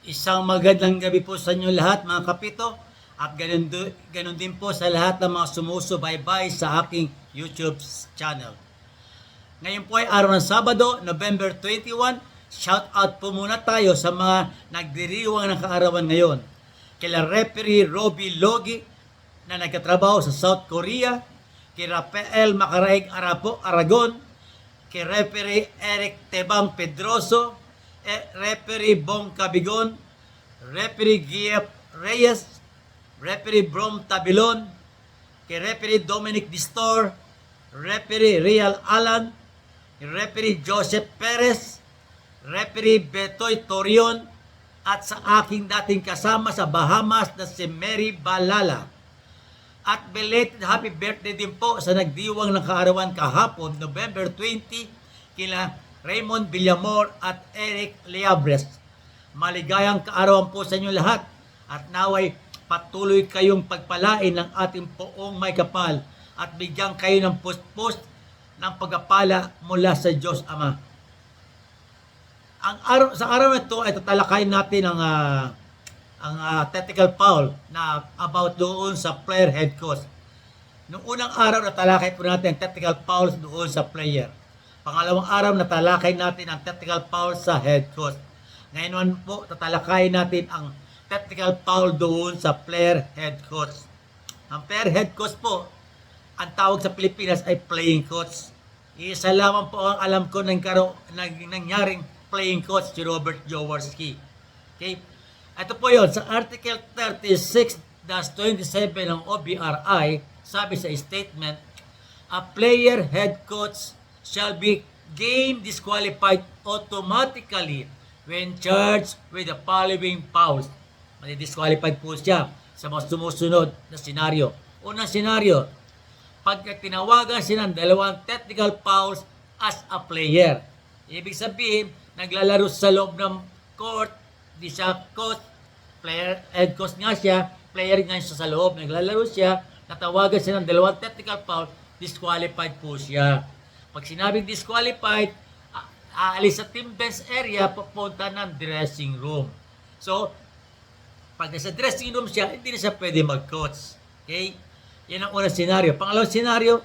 Isang magandang gabi po sa inyo lahat mga kapito at ganun din po sa lahat ng mga sumusubaybay sa aking YouTube channel. Ngayon po ay araw ng Sabado, November 21. Shout out po muna tayo sa mga nagdiriwang ng kaarawan ngayon. Kila Referee Robbie Logi na nagkatrabaho sa South Korea, kay Rafael Macaraig Aragon, kay Referee Eric Tebang Pedroso, Referee Bong Cabigon, Referee Giep Reyes, Referee Brom Tabilon, kay Referee Dominic Distor, Referee Real Alan, Referee Joseph Perez, Referee Betoy Torion, at sa aking dating kasama sa Bahamas na si Mary Balala. At belated happy birthday din po sa nagdiwang ng kaarawan kahapon, November 20, kila Raymond Villamor at Eric Leabres. Maligayang kaarawan po sa inyo lahat at naway patuloy kayong pagpalain ng ating poong may kapal at bigyan kayo ng post-post ng pagpapala mula sa Diyos Ama. Sa araw na ito ay tatalakayin natin ang technical foul na about doon sa player head coach. Noong unang araw natalakay po natin ang technical foul doon sa player. Pangalawang araw natalakay natin ang technical foul sa head coach. Ngayon po tatalakayin natin ang technical foul doon sa player head coach. Ang player head coach po, ang tawag sa Pilipinas ay playing coach. Isa lamang po ang alam ko nangyaring playing coach si Robert Jaworski. Okay? Ito po yon sa Article 36-27 ng OBRI, sabi sa statement, a player head coach shall be game disqualified automatically when charged with the following fouls. Disqualified po siya sa mga sumusunod na senaryo. Unang senaryo, pag tinawagan siya ng dalawang technical fouls as a player. Ibig sabihin, naglalaro sa loob ng court, di siya coach, player, head coach nga siya, player nga siya sa loob, naglalaro siya, natawagan siya ng dalawang technical foul, disqualified po siya. Pag sinabing disqualified, aalis sa team bench area, papunta ng dressing room. So, pag nasa dressing room siya, hindi na siya pwede mag-coach. Okay? Yan ang unang senaryo. Pangalawang senaryo,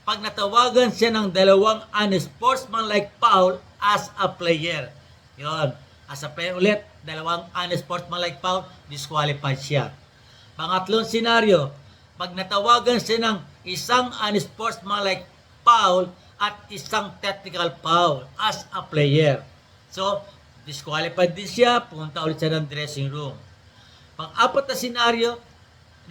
pag natawagan siya ng dalawang unsportsmanlike foul as a player. Yun. As a player ulit, dalawang unsportsmanlike foul, disqualified siya. Pangatlong senaryo, pag natawagan siya ng isang unsportsmanlike foul at isang technical foul as a player. So, disqualified din siya, pumunta ulit siya ng dressing room. Pang-apat na senaryo,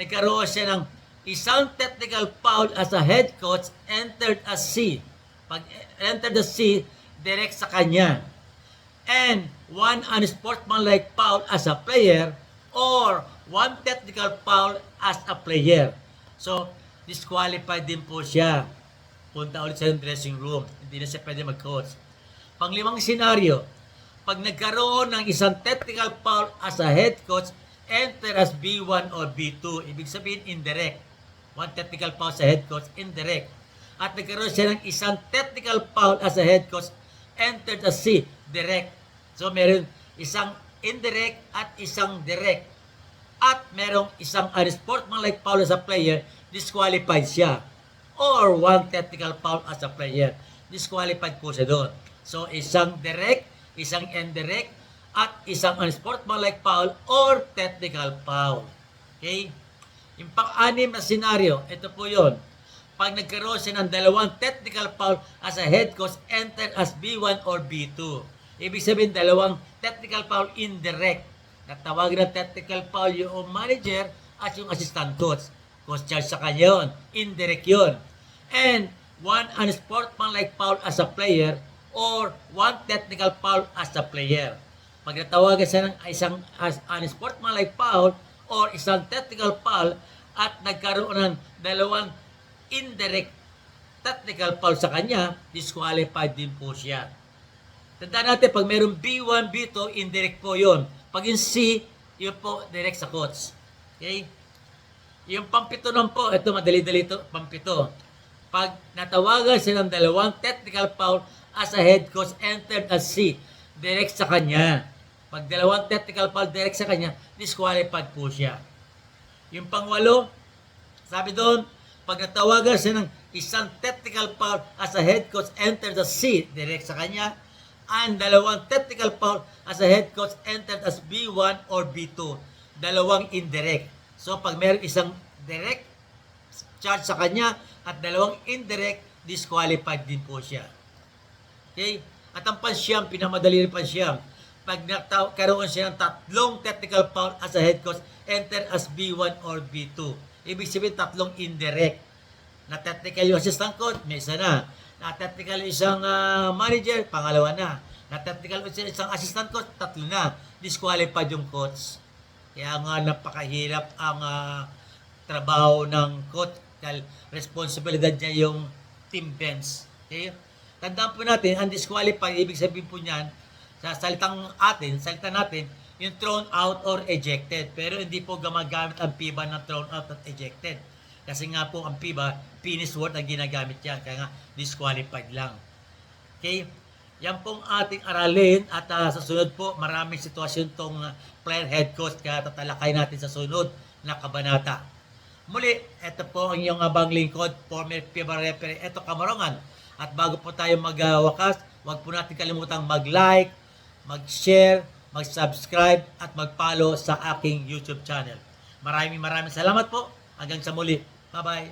nagkaroon siya ng isang technical foul as a head coach, entered as C. Pag entered as C, direct sa kanya. And one unsportsmanlike foul as a player or one technical foul as a player. So, disqualified din po siya. Punta ulit sa dressing room. Hindi na siya pwede mag-coach. Panglimang senaryo, pag nagkaroon ng isang technical foul as a head coach, enter as B1 or B2. Ibig sabihin, indirect. One technical foul sa head coach, indirect. At nagkaroon siya ng isang technical foul as a head coach, entered as C, direct. So, meron isang indirect at isang direct. At merong isang unsportsmanlike foul as a player, disqualified siya. Or one technical foul as a player, disqualified po siya doon. So, isang direct, isang indirect, at isang unsportsmanlike foul or technical foul. Okay? Yung pang-anim na senaryo, ito po yon. Pag nagkaroon siya ng dalawang technical foul as a head coach, enter as B1 or B2. Ibig sabihin, dalawang technical foul indirect. Natawagin ng technical foul yung manager at yung assistant coach. Coach charge sa kanya yun. Indirect yun. And one unsportsmanlike foul as a player or one technical foul as a player. Pag natawagan siya ng isang unsportsmanlike foul or isang technical foul at nagkaroon ng dalawang indirect technical foul sa kanya, disqualified din po siya. Tandaan natin, pag mayroong B1, B2, indirect po yon. Pag yung C, yun po, direct sa coach. Okay? Yung pampito nun po, ito madali-dali ito, pampito. Pag natawagan siya ng dalawang technical foul as a head coach entered as C, direct sa kanya. Pag dalawang technical foul direct sa kanya, disqualified po siya. Yung pangwalo, sabi doon, pag natawagan siya ng isang technical foul as a head coach entered as C, direct sa kanya, and dalawang technical foul as a head coach entered as B1 or B2, dalawang indirect. So pag meron isang direct charge sa kanya at dalawang indirect, disqualified din po siya. Okay? At ang pansyam, pinamadali rin pansyam. Pag karoon siya ng tatlong technical foul as a head coach, enter as B1 or B2. Ibig sabihin, tatlong indirect. Na technical yung assistant coach, may isa na. Na technical yung isang manager, pangalawa na. Na technical yung isang assistant coach, tatlo na. Disqualified yung coach. Kaya nga napakahirap ang trabaho ng coach dahil responsibilidad niya yung team bench. Okay? Tandaan po natin, ang disqualified, ibig sabihin po niyan, sa salita natin, yung thrown out or ejected. Pero hindi po gumagamit ang FIBA ng thrown out at ejected. Kasi nga po ang FIBA, finish word ang ginagamit yan. Kaya nga, disqualified lang. Okay? Yan pong ating aralin at sa sunod po, maraming sitwasyon tong player head coach kaya tatalakay natin sa sunod na kabanata. Muli, ito po ang iyong abang lingkod, former FIBA referee, ito Kamarongan. At bago po tayo magwakas, huwag po natin kalimutang mag-like, mag-share, mag-subscribe at mag-follow sa aking YouTube channel. Maraming salamat po. Hanggang sa muli. Bye-bye.